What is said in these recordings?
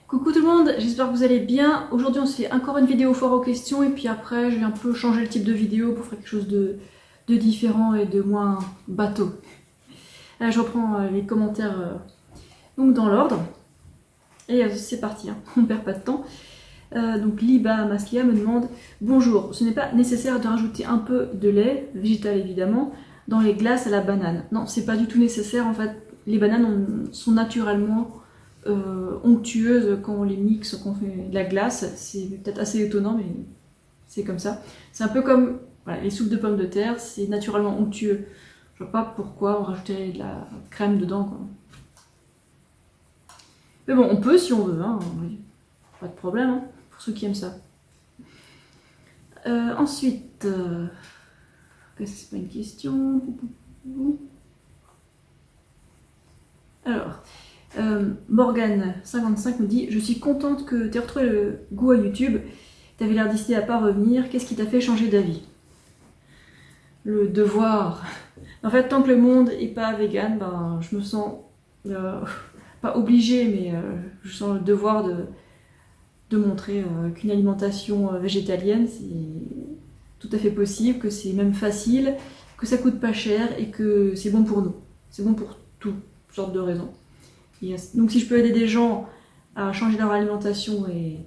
Coucou tout le monde, j'espère que vous allez bien. Aujourd'hui on se fait encore une vidéo foire aux questions et puis après je vais un peu changer le type de vidéo pour faire quelque chose de différent et de moins bateau. Là je reprends les commentaires donc dans l'ordre. Et c'est parti, hein. On perd pas de temps. Donc Liba Maslia me demande « Bonjour, ce n'est pas nécessaire de rajouter un peu de lait, végétal évidemment, dans les glaces à la banane. » Non, c'est pas du tout nécessaire en fait. Les bananes sont naturellement onctueuses quand on les mixe, quand on fait de la glace. C'est peut-être assez étonnant, mais c'est comme ça. C'est un peu comme voilà, les soupes de pommes de terre, c'est naturellement onctueux. Je vois pas pourquoi on rajouterait de la crème dedans, quoi. Mais bon, on peut si on veut, hein. Pas de problème, hein, pour ceux qui aiment ça. Ensuite, c'est pas une question. Alors, Morgane55 me dit « Je suis contente que tu aies retrouvé le goût à YouTube. T'avais l'air décidé à pas revenir. Qu'est-ce qui t'a fait changer d'avis ?» Le devoir. En fait, tant que le monde est pas vegan, ben, je me sens pas obligée, mais je sens le devoir de montrer qu'une alimentation végétalienne, c'est tout à fait possible, que c'est même facile, que ça coûte pas cher et que c'est bon pour nous. C'est bon pour toutes sortes de raisons. Et donc si je peux aider des gens à changer leur alimentation et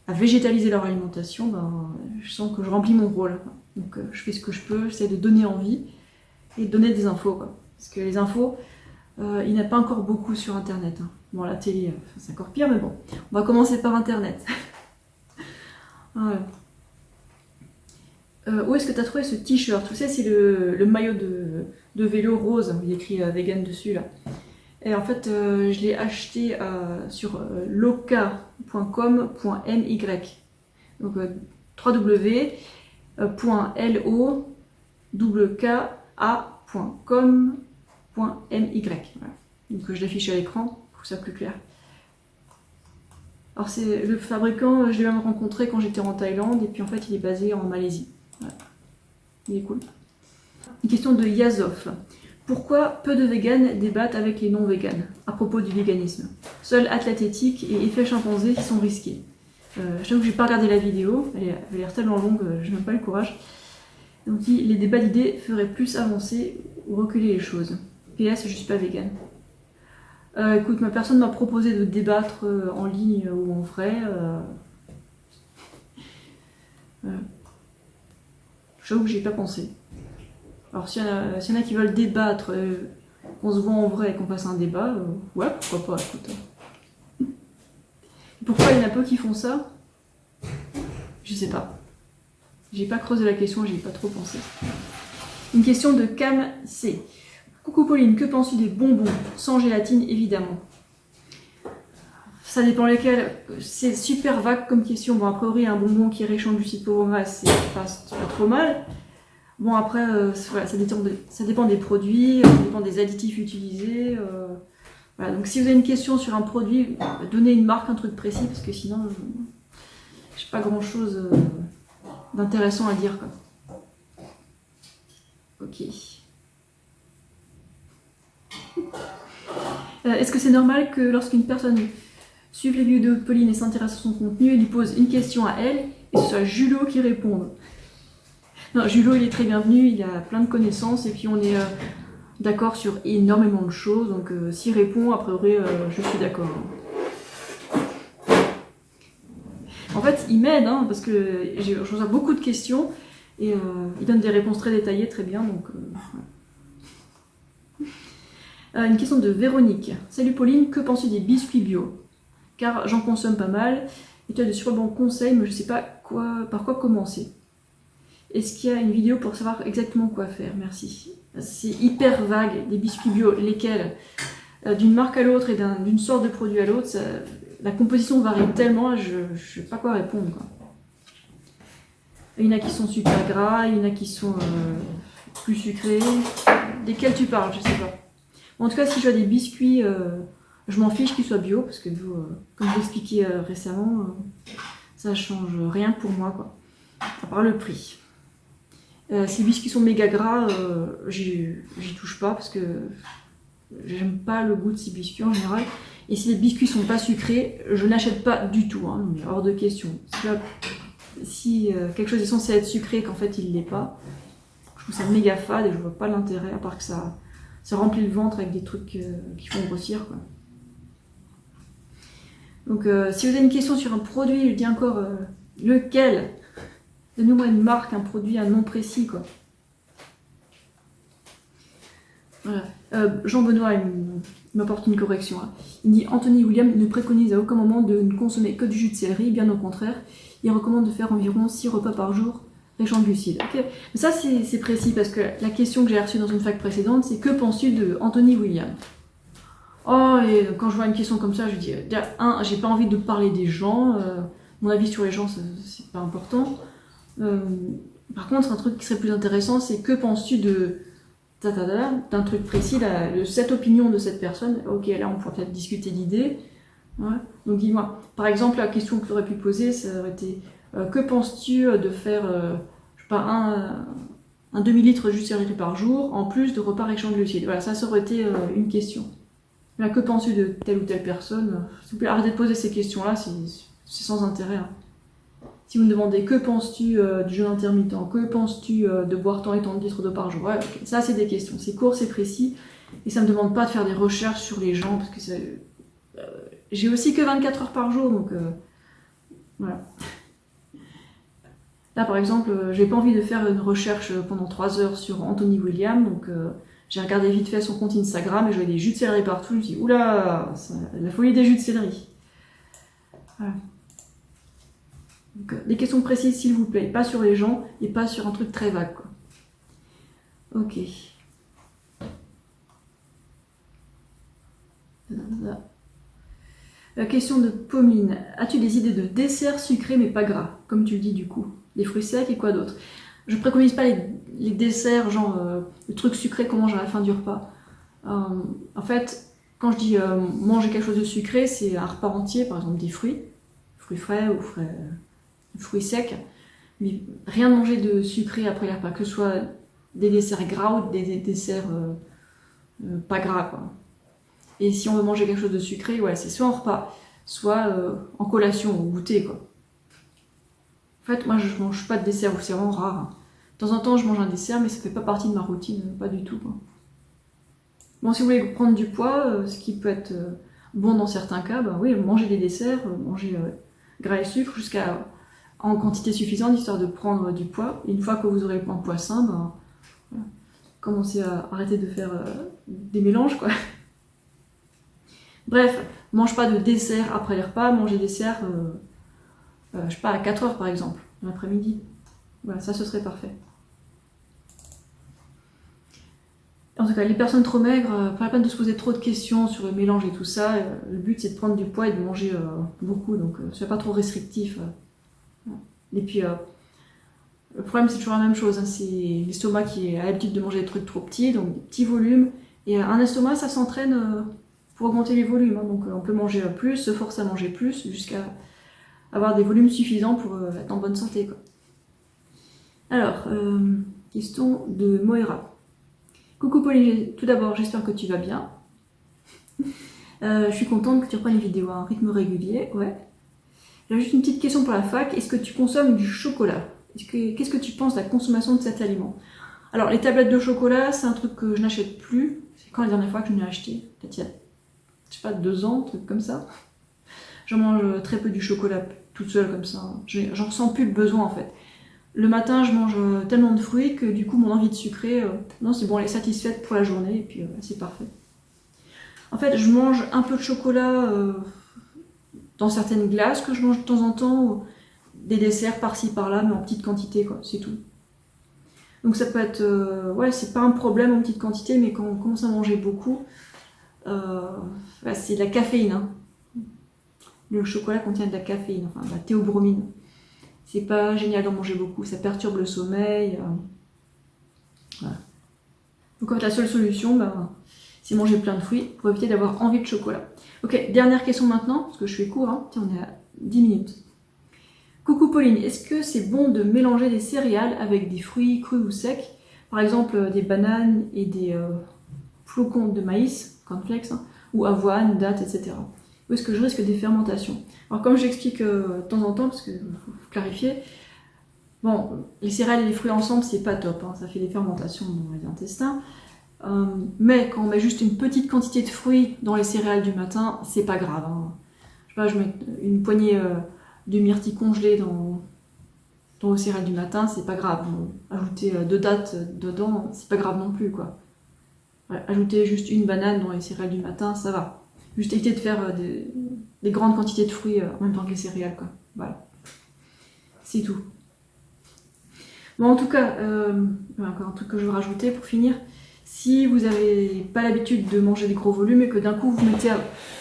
à végétaliser leur alimentation, ben, je sens que je remplis mon rôle. Donc je fais ce que je peux, j'essaie de donner envie et de donner des infos, quoi. Parce que les infos, il n'y en a pas encore beaucoup sur internet, hein. Bon, la télé, c'est encore pire, mais bon. On va commencer par internet. Ouais. Où est-ce que tu as trouvé ce t-shirt? Tu sais, c'est le maillot de vélo rose, il y a écrit vegan dessus, là. Et en fait, je l'ai acheté sur loka.com.my. Donc www.loka.com.my. Voilà. Donc je l'affiche à l'écran pour que ça soit plus clair. Alors c'est le fabricant, je l'ai même rencontré quand j'étais en Thaïlande, et puis en fait il est basé en Malaisie. Voilà. Il est cool. Une question de Yazov. Pourquoi peu de véganes débattent avec les non-véganes à propos du véganisme? Seuls athlètes éthiques et effets chimpanzés qui sont risqués. Je t'avoue que j'ai pas regardé la vidéo, elle a l'air tellement longue, je n'ai même pas le courage. Donc les débats d'idées feraient plus avancer ou reculer les choses. PS, je suis pas végane. Écoute, ma personne m'a proposé de débattre en ligne ou en vrai. J'avoue que j'y ai pas pensé. Alors s'il y en a qui veulent débattre, qu'on se voit en vrai et qu'on fasse un débat, ouais, pourquoi pas, écoute. Pourquoi il y en a peu qui font ça? Je sais pas. J'ai pas creusé la question, j'y ai pas trop pensé. Une question de Cam C. Coucou Pauline, que penses-tu des bonbons? Sans gélatine, évidemment. Ça dépend lesquels. C'est super vague comme question. Bon, a priori, un bonbon qui est riche en glucides pauvres en graisse, c'est pas trop mal. Bon, après, voilà, ça dépend des produits, ça dépend des additifs utilisés. Voilà. Donc, si vous avez une question sur un produit, donnez une marque, un truc précis, parce que sinon, j'ai pas grand-chose d'intéressant à dire, quoi. Ok. Est-ce que c'est normal que lorsqu'une personne suive les vidéos de Pauline et s'intéresse à son contenu, elle lui pose une question à elle, et ce soit Julot qui réponde? Non, Julot, il est très bienvenu, il a plein de connaissances, et puis on est d'accord sur énormément de choses, donc s'il répond, a priori, je suis d'accord. En fait, il m'aide, hein, parce que je reçois beaucoup de questions, et il donne des réponses très détaillées, très bien, donc... Une question de Véronique. Salut Pauline, que penses-tu des biscuits bio? Car j'en consomme pas mal, et tu as de super bons conseils, mais je ne sais pas par quoi commencer. Est-ce qu'il y a une vidéo pour savoir exactement quoi faire? Merci. C'est hyper vague, des biscuits bio, lesquels d'une marque à l'autre et d'une sorte de produit à l'autre, la composition varie tellement, je ne sais pas quoi répondre, quoi. Il y en a qui sont super gras, il y en a qui sont plus sucrés. Desquels tu parles? Je sais pas. En tout cas, si je vois des biscuits, je m'en fiche qu'ils soient bio, parce que comme je l'ai expliqué récemment, ça change rien pour moi, quoi. À part le prix. Si les biscuits sont méga gras, j'y touche pas, parce que j'aime pas le goût de ces biscuits en général. Et si les biscuits sont pas sucrés, je n'achète pas du tout, hein, mais hors de question. Si quelque chose est censé être sucré et qu'en fait il l'est pas, je trouve ça méga fade et je vois pas l'intérêt, à part que ça remplit le ventre avec des trucs qui font grossir, quoi. Donc si vous avez une question sur un produit, je dis encore lequel, donnez-moi une marque, un produit, un nom précis, quoi. Voilà. Jean-Benoît m'apporte une correction. Hein. Il dit Anthony William ne préconise à aucun moment de ne consommer que du jus de céleri, bien au contraire. Il recommande de faire environ 6 repas par jour, riches en glucides. Okay. Mais ça, c'est précis, parce que la question que j'ai reçue dans une fac précédente, c'est que penses-tu de Anthony William? Oh, et quand je vois une question comme ça, je dis, j'ai pas envie de parler des gens, mon avis sur les gens, c'est pas important. Par contre, un truc qui serait plus intéressant, c'est que penses-tu d'un truc précis, cette opinion de cette personne. Ok, là on pourrait peut-être discuter d'idées. Ouais. Donc dis-moi, par exemple, la question que tu aurais pu poser, ça aurait été que penses-tu de faire, je sais pas, un demi-litre de jus de céleri par jour, en plus de repas riches en glucides. Voilà, ça aurait été une question. Là, que penses-tu de telle ou telle personne? S'il vous plaît, arrêtez de poser ces questions-là, c'est sans intérêt. Hein. Si vous me demandez que penses-tu du jeûne intermittent, que penses-tu de boire tant et tant de litres d'eau par jour, ouais, okay. Ça c'est des questions, c'est court, c'est précis, et ça me demande pas de faire des recherches sur les gens, parce que j'ai aussi que 24 heures par jour, donc voilà. Là par exemple, j'ai pas envie de faire une recherche pendant 3 heures sur Anthony William, donc j'ai regardé vite fait son compte Instagram, et je voyais des jus de céleri partout, je me dis oula, la folie des jus de céleri. Voilà. Donc, des questions précises s'il vous plaît, pas sur les gens et pas sur un truc très vague, quoi. Ok. La question de Pauline. As-tu des idées de desserts sucrés mais pas gras, comme tu le dis du coup? Des fruits secs et quoi d'autre? Je préconise pas les desserts, genre le truc sucré qu'on mange à la fin du repas. En fait, quand je dis manger quelque chose de sucré, c'est un repas entier, par exemple des fruits frais ou fruits secs, mais rien de manger de sucré après les repas, que ce soit des desserts gras ou des desserts pas gras, quoi. Et si on veut manger quelque chose de sucré, ouais, c'est soit en repas, soit en collation, au goûter, quoi. En fait, moi, je mange pas de dessert, c'est vraiment rare. Hein. De temps en temps, je mange un dessert, mais ça fait pas partie de ma routine, pas du tout, quoi. Bon, si vous voulez prendre du poids, ce qui peut être bon dans certains cas, bah oui, manger des desserts, manger gras et sucre jusqu'à en quantité suffisante, histoire de prendre du poids. Et une fois que vous aurez le poids sain, ben, voilà, commencez à arrêter de faire des mélanges, quoi. Bref, mange pas de dessert après les repas, mangez des desserts, je sais pas, à 4 heures par exemple, l'après-midi. Voilà, ça ce serait parfait. En tout cas, les personnes trop maigres, pas la peine de se poser trop de questions sur le mélange et tout ça. Le but c'est de prendre du poids et de manger beaucoup, donc soyez pas trop restrictif. Et puis, le problème c'est toujours la même chose, hein, c'est l'estomac qui a l'habitude de manger des trucs trop petits, donc des petits volumes. Et un estomac ça s'entraîne pour augmenter les volumes, hein, donc on peut manger plus, se forcer à manger plus, jusqu'à avoir des volumes suffisants pour être en bonne santé, quoi. Alors, question de Moira. Coucou Pauline, tout d'abord j'espère que tu vas bien. Je suis contente que tu reprennes les vidéos à un rythme régulier, ouais. J'ai juste une petite question pour la fac, est-ce que tu consommes du chocolat? Qu'est-ce que tu penses de la consommation de cet aliment? Alors les tablettes de chocolat, c'est un truc que je n'achète plus. C'est quand la dernière fois que je l'ai acheté? Peut-être il y a, je sais pas, 2 ans, un truc comme ça. J'en mange très peu du chocolat toute seule comme ça. J'en ressens plus le besoin en fait. Le matin, je mange tellement de fruits que du coup, mon envie de sucrer, non, c'est bon, elle est satisfaite pour la journée et puis c'est parfait. En fait, je mange un peu de chocolat dans certaines glaces que je mange de temps en temps, des desserts par-ci par-là, mais en petite quantité, quoi, c'est tout. Donc ça peut être, ouais, c'est pas un problème en petite quantité, mais quand on commence à manger beaucoup, bah, c'est de la caféine. Hein. Le chocolat contient de la caféine, enfin de la théobromine. C'est pas génial d'en manger beaucoup, ça perturbe le sommeil. Voilà. Donc en fait, la seule solution, bah, c'est manger plein de fruits pour éviter d'avoir envie de chocolat. Ok, dernière question maintenant, parce que je fais court, hein. Tiens, on est à 10 minutes. Coucou Pauline, est-ce que c'est bon de mélanger des céréales avec des fruits crus ou secs? Par exemple, des bananes et des flocons de maïs, cornflakes, hein, ou avoine, date, etc. Où est-ce que je risque des fermentations? Alors comme j'explique de temps en temps, parce qu'il faut clarifier, bon, les céréales et les fruits ensemble, c'est pas top, hein, ça fait des fermentations dans les intestins. Mais quand on met juste une petite quantité de fruits dans les céréales du matin, c'est pas grave. Hein. Je sais pas, je mets une poignée de myrtilles congelées dans vos céréales du matin, c'est pas grave. Ajouter 2 dattes dedans, c'est pas grave non plus, quoi. Ouais, ajouter juste une banane dans les céréales du matin, ça va. Juste éviter de faire des grandes quantités de fruits en même temps que les céréales, quoi. Voilà. C'est tout. Bon, en tout cas, encore un truc que je veux rajouter pour finir. Si vous n'avez pas l'habitude de manger des gros volumes et que d'un coup vous mettez à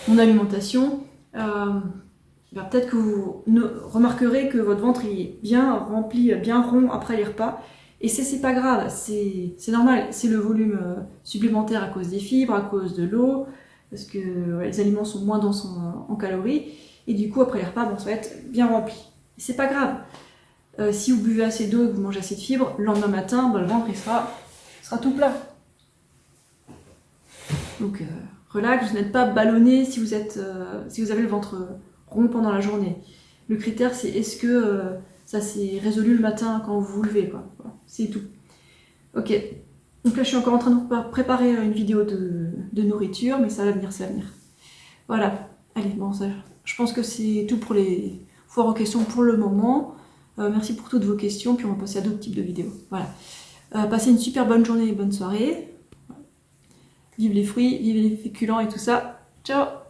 mon alimentation, peut-être que vous remarquerez que votre ventre est bien rempli, bien rond après les repas. Et c'est pas grave, c'est normal, c'est le volume supplémentaire à cause des fibres, à cause de l'eau, parce que les aliments sont moins denses en calories, et du coup après les repas, bon, ça va être bien rempli. C'est pas grave. Si vous buvez assez d'eau et que vous mangez assez de fibres, le lendemain matin, le ventre il sera tout plat. Donc relax, vous n'êtes pas ballonné si vous avez le ventre rond pendant la journée. Le critère c'est est-ce que ça s'est résolu le matin quand vous vous levez, quoi. Voilà, c'est tout. Ok, donc là je suis encore en train de préparer une vidéo de nourriture, mais ça va venir, ça va venir. Voilà, allez, bon, ça, je pense que c'est tout pour les foires aux questions pour le moment. Merci pour toutes vos questions, puis on va passer à d'autres types de vidéos. Voilà. Passez une super bonne journée et bonne soirée. Vive les fruits, vive les féculents et tout ça. Ciao!